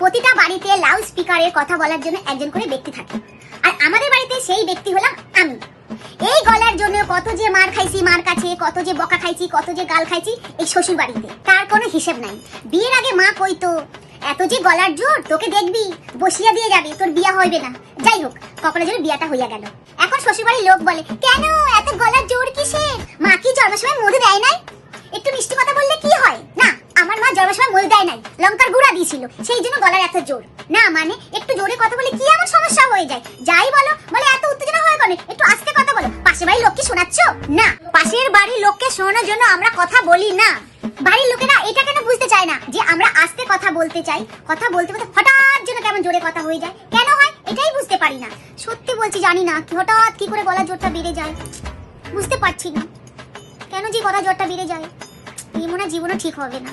প্রতিটা বাড়িতে লাউড স্পিকারে কথা বলার জন্য একজন করে ব্যক্তি থাকে, আর আমাদের বাড়িতে সেই ব্যক্তি হলাম আমি। এই গলার জন্য কত যে মার খাইছি মার কাছে, কত যে বকা খাইছি, কত যে গাল খাইছি এই শ্বশুর বাড়িতে, তার কোনো হিসেব নাই। বিয়ের আগে মা কইতো এত যে গলার জোর, তোকে দেখবি বসিয়া দিয়ে যাবে, তোর বিয়া হইবে না। যাই হোক, কপালের জন্য বিয়াটা হইয়া গেল। এখন শ্বশুর বাড়ির লোক বলে, কেন এত গলার জোর কিসের? মা কি জন্মের সময় মধু দেয় নাই? একটু মিষ্টি কথা বললে কি হয়? না, আমার মা জন্মের সময় মধু দেয় নাই, লঙ্কার গুঁড়া দিয়েছিল, সেই জন্য গলার এত জোর। না মানে একটু জোরে কথা বলে কি এমন সমস্যা হয়ে যায়? যাই বলো, বলে এত উত্তেজনা হয়ে গেল, একটু আস্তে কথা বলো। পাশের বাড়ির লোককে শোনাচ্ছ? না, পাশের বাড়ির লোককে শোনানোর জন্য আমরা কথা বলি না। বাড়ির লোকেরা এটা কেন বুঝতে চায় না যে আমরা আস্তে কথা বলতে চাই? কথা বলতে বলতে হঠাৎ যেন কেমন জোরে কথা হয়ে যায়, কেন হয় এটাই বুঝতে পারি না। সত্যি বলছি, জানি না কি হঠাৎ কি করে গলার জোরটা বেড়ে যায়, বুঝতে পারছি না কেন যে গলার জোরটা বেড়ে যায়। এই মনে হয় জীবনও ঠিক হবে না।